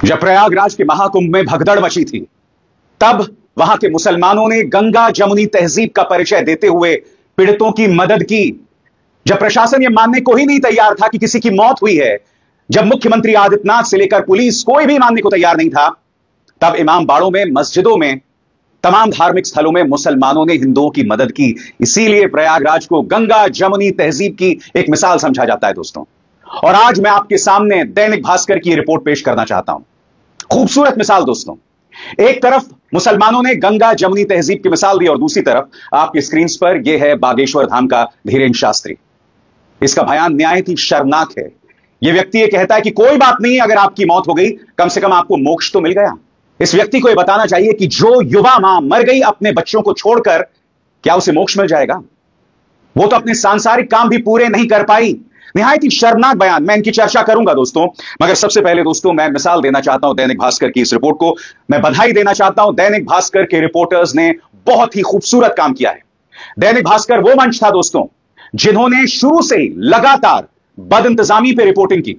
जब प्रयागराज के महाकुंभ में भगदड़ मची थी, तब वहां के मुसलमानों ने गंगा जमुनी तहजीब का परिचय देते हुए पीड़ितों की मदद की। जब प्रशासन यह मानने को ही नहीं तैयार था कि किसी की मौत हुई है, जब मुख्यमंत्री आदित्यनाथ से लेकर पुलिस कोई भी मानने को तैयार नहीं था, तब इमाम बाड़ों में, मस्जिदों में, तमाम धार्मिक स्थलों में मुसलमानों ने हिंदुओं की मदद की। इसीलिए प्रयागराज को गंगा जमुनी तहजीब की एक मिसाल समझा जाता है दोस्तों। और आज मैं आपके सामने दैनिक भास्कर की रिपोर्ट पेश करना चाहता हूं। खूबसूरत मिसाल दोस्तों। एक तरफ मुसलमानों ने गंगा जमुनी तहजीब की मिसाल दी और दूसरी तरफ आपकी स्क्रीन पर यह है बागेश्वर धाम का धीरेन्द्र शास्त्री। इसका बयान न्यायिक शर्मनाक है। यह व्यक्ति यह कहता है कि कोई बात नहीं, अगर आपकी मौत हो गई, कम से कम आपको मोक्ष तो मिल गया। इस व्यक्ति को यह बताना चाहिए कि जो युवा मां मर गई अपने बच्चों को छोड़कर, क्या उसे मोक्ष मिल जाएगा? वो तो अपने सांसारिक काम भी पूरे नहीं कर पाई। निहायत ही शर्मनाक बयान। मैं इनकी चर्चा करूंगा दोस्तों, मगर सबसे पहले दोस्तों मैं मिसाल देना चाहता हूं दैनिक भास्कर की इस रिपोर्ट को। मैं बधाई देना चाहता हूं, दैनिक भास्कर के रिपोर्टर्स ने बहुत ही खूबसूरत काम किया है। दैनिक भास्कर वो मंच था दोस्तों जिन्होंने शुरू से ही लगातार बदइंतजामी पे रिपोर्टिंग की,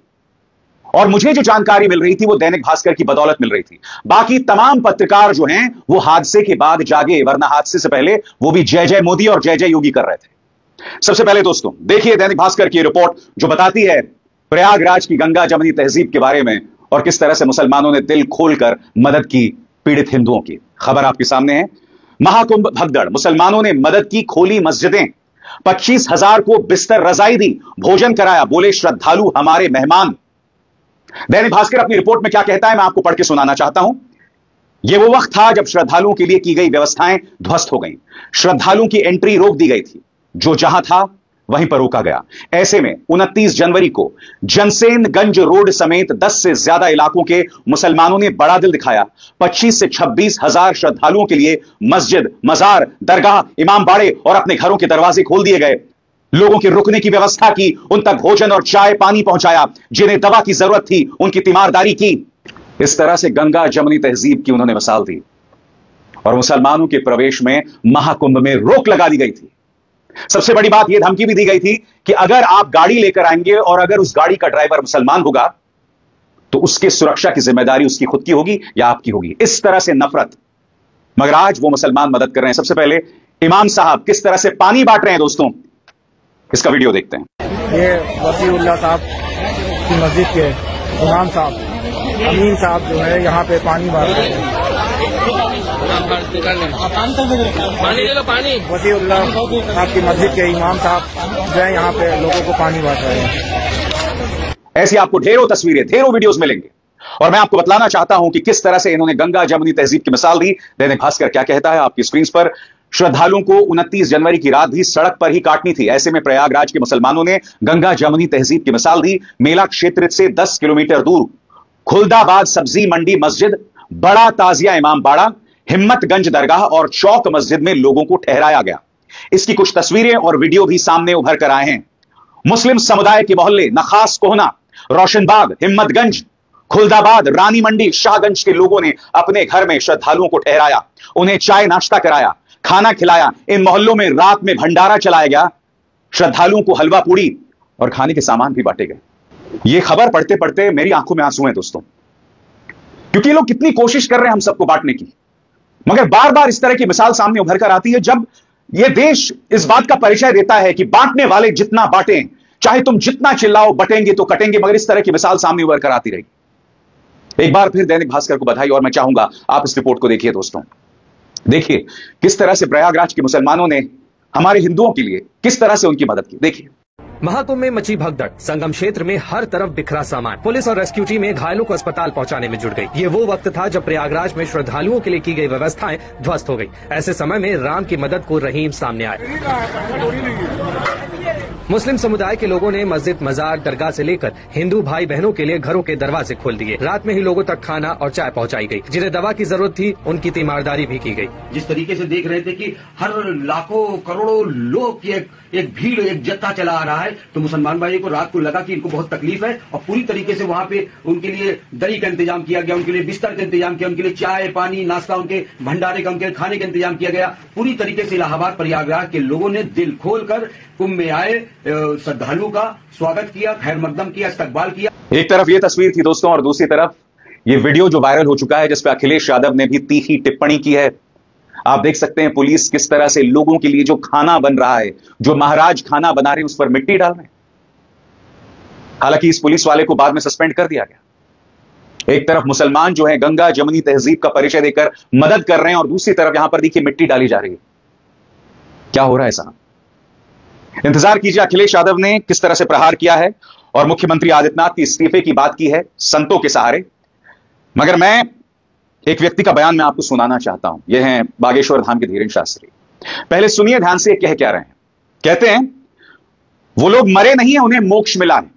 और मुझे जो जानकारी मिल रही थी वो दैनिक भास्कर की बदौलत मिल रही थी। बाकी तमाम पत्रकार जो हैं वो हादसे के बाद जागे, वरना हादसे से पहले वो भी जय जय मोदी और जय जय योगी कर रहे थे। सबसे पहले दोस्तों देखिए दैनिक भास्कर की रिपोर्ट जो बताती है प्रयागराज की गंगा जमुनी तहजीब के बारे में और किस तरह से मुसलमानों ने दिल खोलकर मदद की पीड़ित हिंदुओं की। खबर आपके सामने है। महाकुंभ भगदड़, मुसलमानों ने मदद की, खोली मस्जिदें, 25,000 को बिस्तर रजाई दी, भोजन कराया, बोले श्रद्धालु हमारे मेहमान। दैनिक भास्कर अपनी रिपोर्ट में क्या कहता है मैं आपको पढ़ के सुनाना चाहता हूं। यह वो वक्त था जब श्रद्धालुओं के लिए की गई व्यवस्थाएं ध्वस्त हो गईं। श्रद्धालुओं की एंट्री रोक दी गई थी, जो जहां था वहीं पर रोका गया। ऐसे में 29 जनवरी को जनसेनगंज रोड समेत 10 से ज्यादा इलाकों के मुसलमानों ने बड़ा दिल दिखाया। 25 से 26,000 श्रद्धालुओं के लिए मस्जिद, मजार, दरगाह, इमाम बाड़े और अपने घरों के दरवाजे खोल दिए गए। लोगों के रुकने की व्यवस्था की, उन तक भोजन और चाय पानी पहुंचाया, जिन्हें दवा की जरूरत थी उनकी तीमारदारी की। इस तरह से गंगा जमुनी तहजीब की उन्होंने मिसाल दी और मुसलमानों के प्रवेश में महाकुंभ में रोक लगा दी गई थी। सबसे बड़ी बात यह धमकी भी दी गई थी कि अगर आप गाड़ी लेकर आएंगे और अगर उस गाड़ी का ड्राइवर मुसलमान होगा तो उसके सुरक्षा की जिम्मेदारी उसकी खुद की होगी या आपकी होगी। इस तरह से नफरत। मगर आज वो मुसलमान मदद कर रहे हैं। सबसे पहले इमाम साहब किस तरह से पानी बांट रहे हैं दोस्तों, इसका वीडियो देखते हैं। ये वसीउल्लाह साहब की मस्जिद के इमाम साहब अमीन साहब जो है यहाँ पे पानी बांट रहे हैं। पानी ले लो, पानी। वसीउल्लाह साहब की मस्जिद के इमाम साहब जो है यहाँ पे लोगों को पानी बांट रहे हैं। ऐसी आपको ढेरों तस्वीरें, ढेरों वीडियोस मिलेंगे और मैं आपको बतलाना चाहता हूं कि किस तरह से इन्होंने गंगा जमुनी तहजीब की मिसाल दी। दैनिक भास्कर क्या कहता है आपकी स्क्रीन पर। श्रद्धालुओं को 29 जनवरी की रात भी सड़क पर ही काटनी थी। ऐसे में प्रयागराज के मुसलमानों ने गंगा जमुनी तहजीब की मिसाल दी। मेला क्षेत्र से 10 किलोमीटर दूर खुलदाबाद सब्जी मंडी मस्जिद, बड़ा ताजिया इमाम बाड़ा, हिम्मतगंज दरगाह और चौक मस्जिद में लोगों को ठहराया गया। इसकी कुछ तस्वीरें और वीडियो भी सामने उभर कर आए हैं। मुस्लिम समुदाय के मोहल्ले नखास कोहना, रोशनबाग, हिम्मतगंज, खुलदाबाद, रानी मंडी, शाहगंज के लोगों ने अपने घर में श्रद्धालुओं को ठहराया, उन्हें चाय नाश्ता कराया, खाना खिलाया। इन मोहल्लों में रात में भंडारा चलाया गया। श्रद्धालुओं को हलवा पूड़ी और खाने के सामान भी बांटे गए। यह खबर पढ़ते पढ़ते मेरी आंखों में आंसू हैं दोस्तों, क्योंकि ये लोग कितनी कोशिश कर रहे हैं हम सबको बांटने की, मगर बार बार इस तरह की मिसाल सामने उभर कर आती है जब यह देश इस बात का परिचय देता है कि बांटने वाले जितना बांटें, चाहे तुम जितना चिल्लाओ, बटेंगे तो कटेंगे, मगर इस तरह की मिसाल सामने उभर कर आती रहेगी। एक बार फिर दैनिक भास्कर को बधाई और मैं चाहूंगा आप इस रिपोर्ट को देखिए दोस्तों। देखिए किस तरह से प्रयागराज के मुसलमानों ने हमारे हिंदुओं के लिए किस तरह से उनकी मदद की। देखिए महाकुंभ में मची भगदड़, संगम क्षेत्र में हर तरफ बिखरा सामान, पुलिस और रेस्क्यू टीमें घायलों को अस्पताल पहुंचाने में जुट गई। ये वो वक्त था जब प्रयागराज में श्रद्धालुओं के लिए की गई व्यवस्थाएं ध्वस्त हो गई। ऐसे समय में राम की मदद को रहीम सामने आए। मुस्लिम समुदाय के लोगों ने मस्जिद, मजार, दरगाह से लेकर हिंदू भाई बहनों के लिए घरों के दरवाजे खोल दिए। रात में ही लोगों तक खाना और चाय पहुंचाई गई। जिन्हें दवा की जरूरत थी उनकी तीमारदारी भी की गई। जिस तरीके से देख रहे थे कि हर लाखों करोड़ों लोग की एक भीड़, एक जत्था चला आ रहा है, तो मुसलमान भाई को रात को लगा कि इनको बहुत तकलीफ है और पूरी तरीके से वहां पे उनके लिए दरी का इंतजाम किया गया, उनके लिए बिस्तर का इंतजाम किया, उनके लिए चाय पानी नाश्ता, उनके भंडारे का, उनके खाने का इंतजाम किया गया। पूरी तरीके से इलाहाबाद प्रयागराज के लोगों ने दिल खोलकर कुंभ में आए श्रद्धालुओं का स्वागत किया, खैर मकदम किया, इस्तकबाल किया। एक तरफ ये तस्वीर थी दोस्तों और दूसरी तरफ ये वीडियो जो वायरल हो चुका है, जिसपे अखिलेश यादव ने भी तीखी टिप्पणी की है। आप देख सकते हैं पुलिस किस तरह से लोगों के लिए जो खाना बन रहा है, जो महाराज खाना बना रहे हैं, उस पर मिट्टी डाल रहे हैं। हालांकि इस पुलिस वाले को बाद में सस्पेंड कर दिया गया। एक तरफ मुसलमान जो है गंगा जमुनी तहजीब का परिचय देकर मदद कर रहे हैं, और दूसरी तरफ यहां पर देखिए मिट्टी डाली जा रही है। क्या हो रहा है साहब? इंतजार कीजिए अखिलेश यादव ने किस तरह से प्रहार किया है, और मुख्यमंत्री आदित्यनाथ की इस्तीफे की बात की है संतों के सहारे। मगर मैं एक व्यक्ति का बयान मैं आपको सुनाना चाहता हूं। यह है बागेश्वर धाम के धीरेन्द्र शास्त्री। पहले सुनिए ध्यान से कह क्या रहे हैं। कहते हैं वो लोग मरे नहीं है, उन्हें मोक्ष मिला है।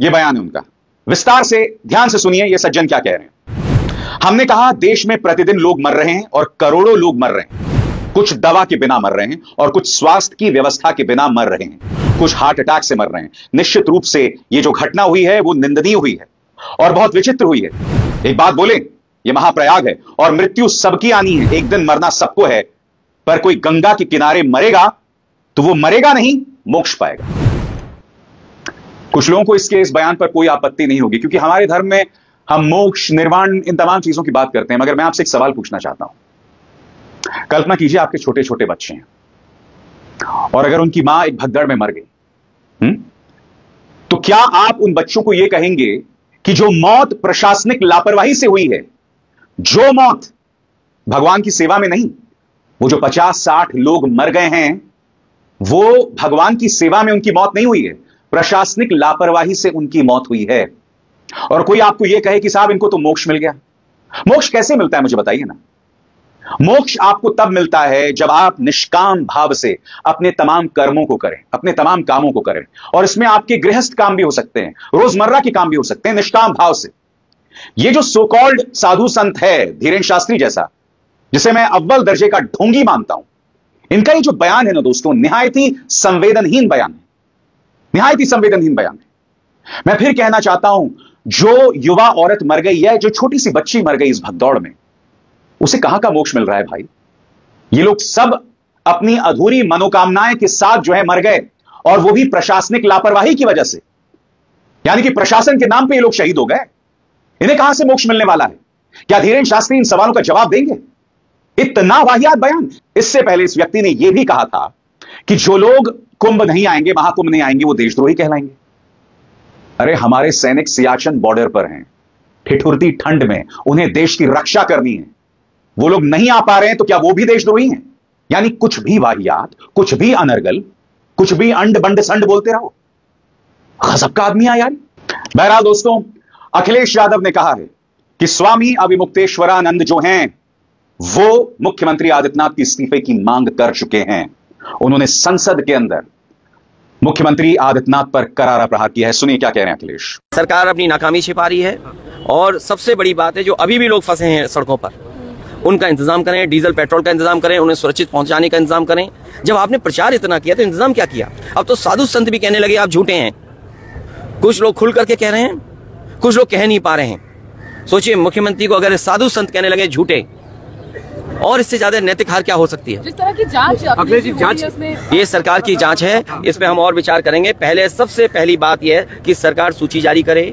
यह बयान है उनका। विस्तार से ध्यान से सुनिए ये सज्जन क्या कह रहे हैं। हमने कहा देश में प्रतिदिन लोग मर रहे हैं और करोड़ों लोग मर रहे हैं। कुछ दवा के बिना मर रहे हैं और कुछ स्वास्थ्य की व्यवस्था के बिना मर रहे हैं, कुछ हार्ट अटैक से मर रहे हैं। निश्चित रूप से ये जो घटना हुई है वो निंदनीय हुई है और बहुत विचित्र हुई है। एक बात बोले, ये महाप्रयाग है और मृत्यु सबकी आनी है, एक दिन मरना सबको है। पर कोई गंगा के किनारे मरेगा तो वो मरेगा नहीं, मोक्ष पाएगा। कुछ लोगों को इस बयान पर कोई आपत्ति नहीं होगी, क्योंकि हमारे धर्म में हम मोक्ष, निर्वाण, इन तमाम चीजों की बात करते हैं। मगर मैं आपसे एक सवाल पूछना चाहता हूं। कल्पना कीजिए आपके छोटे छोटे बच्चे हैं और अगर उनकी मां एक भगदड़ में मर गई, तो क्या आप उन बच्चों को यह कहेंगे कि जो मौत प्रशासनिक लापरवाही से हुई है, जो मौत भगवान की सेवा में नहीं, वो जो 50-60 लोग मर गए हैं, वो भगवान की सेवा में उनकी मौत नहीं हुई है, प्रशासनिक लापरवाही से उनकी मौत हुई है। और कोई आपको यह कहे कि साहब इनको तो मोक्ष मिल गया। मोक्ष कैसे मिलता है मुझे बताइए ना। मोक्ष आपको तब मिलता है जब आप निष्काम भाव से अपने तमाम कर्मों को करें, अपने तमाम कामों को करें। और इसमें आपके गृहस्थ काम भी हो सकते हैं, रोजमर्रा के काम भी हो सकते हैं, निष्काम भाव से। ये जो सो कॉल्ड साधु संत है धीरेन्द्र शास्त्री जैसा, जिसे मैं अव्वल दर्जे का ढोंगी मानता हूं, इनका ये जो बयान है ना दोस्तों, निहायत ही संवेदनहीन बयान है, निहायत ही संवेदनहीन बयान है। मैं फिर कहना चाहता हूं, जो युवा औरत मर गई है, जो छोटी सी बच्ची मर गई इस भगदौड़ में, उसे कहां का मोक्ष मिल रहा है भाई? ये लोग सब अपनी अधूरी मनोकामनाएं के साथ जो है मर गए, और वो भी प्रशासनिक लापरवाही की वजह से। यानी कि प्रशासन के नाम पे ये लोग शहीद हो गए। इन्हें कहां से मोक्ष मिलने वाला है? क्या धीरेन्द्र शास्त्री इन सवालों का जवाब देंगे? इतना वाहियात बयान। इससे पहले इस व्यक्ति ने यह भी कहा था कि जो लोग कुंभ नहीं आएंगे, महाकुंभ नहीं आएंगे, वो देशद्रोही कहलाएंगे। अरे हमारे सैनिक सियाचिन बॉर्डर पर हैं, ठिठुरती ठंड में उन्हें देश की रक्षा करनी है, वो लोग नहीं आ पा रहे हैं, तो क्या वो भी देशद्रोही हैं? यानी कुछ भी वाहियात, कुछ भी अनर्गल, कुछ भी अंड बंड संड बोलते रहो। गजब का आदमी है यार। बहरहाल दोस्तों, अखिलेश यादव ने कहा है कि स्वामी अविमुक्तेश्वरानंद जो हैं, वो मुख्यमंत्री आदित्यनाथ की इस्तीफे की मांग कर चुके हैं। उन्होंने संसद के अंदर मुख्यमंत्री आदित्यनाथ पर करारा प्रहार किया है। सुनिए क्या कह रहे हैं अखिलेश। सरकार अपनी नाकामी छिपा रही है, और सबसे बड़ी बात है जो अभी भी लोग फंसे हैं सड़कों पर, उनका इंतजाम करें, डीजल पेट्रोल का इंतजाम करें, उन्हें सुरक्षित पहुंचाने का इंतजाम करें। जब आपने प्रचार इतना किया तो इंतजाम क्या किया? अब तो साधु संत भी कहने लगे आप झूठे हैं। कुछ लोग खुल करके कह रहे हैं, कुछ लोग कह नहीं पा रहे हैं। सोचिए, मुख्यमंत्री को अगर साधु संत कहने लगे झूठे, और इससे ज्यादा नैतिक हार क्या हो सकती है? जिस तरह की जांच ये सरकार की जांच है, इस पे हम और विचार करेंगे। पहले सबसे पहली बात यह है कि सरकार सूची जारी करे,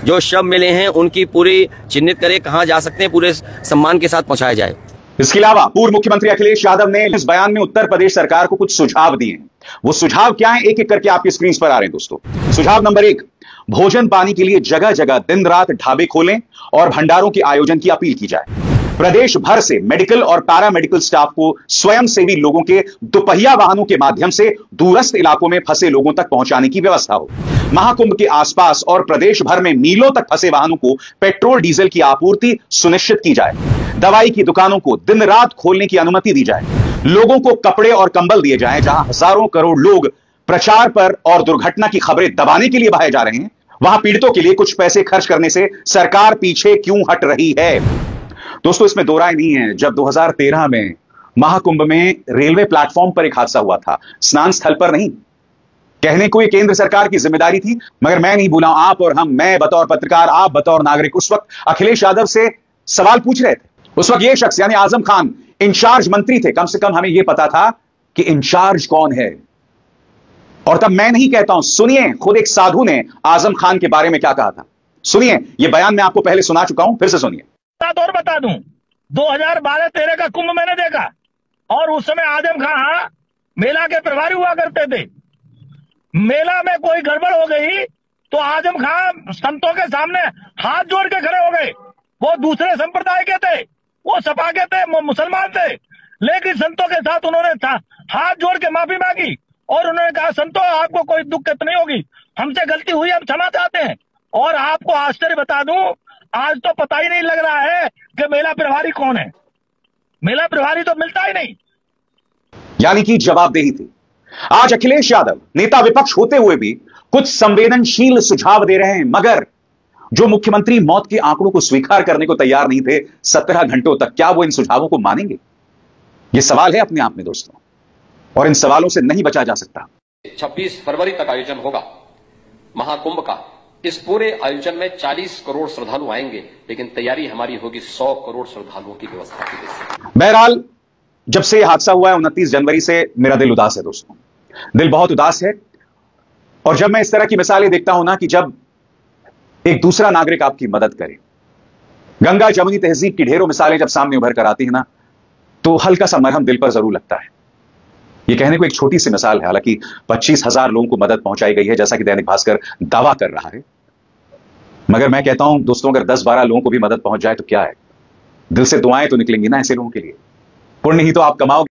जो शव मिले हैं उनकी पूरी चिन्हित करे, कहां जा सकते हैं, पूरे सम्मान के साथ पहुंचाया जाए। इसके अलावा पूर्व मुख्यमंत्री अखिलेश यादव ने इस बयान में उत्तर प्रदेश सरकार को कुछ सुझाव दिए हैं। वो सुझाव क्या है, एक एक करके आपकी स्क्रीन पर आ रहे हैं दोस्तों। सुझाव नंबर 1, भोजन पानी के लिए जगह जगह दिन रात ढाबे खोलें और भंडारों के आयोजन की अपील की जाए। प्रदेश भर से मेडिकल और पैरामेडिकल स्टाफ को स्वयंसेवी लोगों के दुपहिया वाहनों के माध्यम से दूरस्थ इलाकों में फंसे लोगों तक पहुंचाने की व्यवस्था हो। महाकुंभ के आसपास और प्रदेश भर में मीलों तक फंसे वाहनों को पेट्रोल डीजल की आपूर्ति सुनिश्चित की जाए। दवाई की दुकानों को दिन रात खोलने की अनुमति दी जाए। लोगों को कपड़े और कंबल दिए जाएं। जहां हजारों करोड़ लोग प्रचार पर और दुर्घटना की खबरें दबाने के लिए बहाए जा रहे हैं, वहां पीड़ितों के लिए कुछ पैसे खर्च करने से सरकार पीछे क्यों हट रही है? दोस्तों, इसमें दो राय नहीं है। जब 2013 में महाकुंभ में रेलवे प्लेटफॉर्म पर एक हादसा हुआ था, स्नान स्थल पर नहीं। कहने को ये केंद्र सरकार की जिम्मेदारी थी, मगर मैं नहीं भूला, आप और हम, मैं बतौर पत्रकार, आप बतौर नागरिक, उस वक्त अखिलेश यादव से सवाल पूछ रहे थे। उस वक्त ये शख्स यानी आजम खान इंचार्ज मंत्री थे। कम से कम हमें यह पता था कि इंचार्ज कौन है। और तब मैं नहीं कहता हूं, सुनिए खुद एक साधु ने आजम खान के बारे में क्या कहा था। सुनिए, यह बयान मैं आपको पहले सुना चुका हूं, फिर से सुनिए। और बता दूं, 2012-13 का कुंभ मैंने देखा, और उस समय आजम खां मेला के प्रभारी हुआ करते थे। मेला में कोई गड़बड़ हो गई तो आजम खां संतों के सामने हाथ जोड़ के खड़े हो गए। वो दूसरे संप्रदाय के थे, वो सपा के थे, मुसलमान थे, लेकिन संतों के साथ उन्होंने हाथ जोड़ के माफी मांगी और उन्होंने कहा, संतों आपको कोई दिक्कत नहीं होगी, हमसे गलती हुई, हम क्षमा चाहते हैं। और आपको आश्चर्य बता दूं, आज तो पता ही नहीं लग रहा है कि मेला प्रभारी कौन है। मेला प्रभारी तो मिलता ही नहीं। यानी कि जवाबदेही थी। आज अखिलेश यादव नेता विपक्ष होते हुए भी कुछ संवेदनशील सुझाव दे रहे हैं, मगर जो मुख्यमंत्री मौत के आंकड़ों को स्वीकार करने को तैयार नहीं थे 17 घंटों तक, क्या वो इन सुझावों को मानेंगे? यह सवाल है अपने आप में दोस्तों, और इन सवालों से नहीं बचा जा सकता। 26 फरवरी तक आयोजन होगा महाकुंभ का। इस पूरे आयोजन में 40 करोड़ श्रद्धालु आएंगे, लेकिन तैयारी हमारी होगी 100 करोड़ श्रद्धालुओं की व्यवस्था की वजह से। बहरहाल जब से यह हादसा हुआ है 29 जनवरी से मेरा दिल उदास है दोस्तों, दिल बहुत उदास है। और जब मैं इस तरह की मिसालें देखता हूं ना, कि जब एक दूसरा नागरिक आपकी मदद करे, गंगा जमुनी तहजीब की ढेरों मिसालें जब सामने उभर कर आती है ना, तो हल्का सा मरहम दिल पर जरूर लगता है। यह कहने को एक छोटी सी मिसाल है, हालांकि 25,000 लोगों को मदद पहुंचाई गई है, जैसा कि दैनिक भास्कर दावा कर रहा है। मगर मैं कहता हूं दोस्तों, अगर 10-12 लोगों को भी मदद पहुंच जाए तो क्या है, दिल से दुआएं तो निकलेंगी ना ऐसे लोगों के लिए। पुण्य ही तो आप कमाओगे।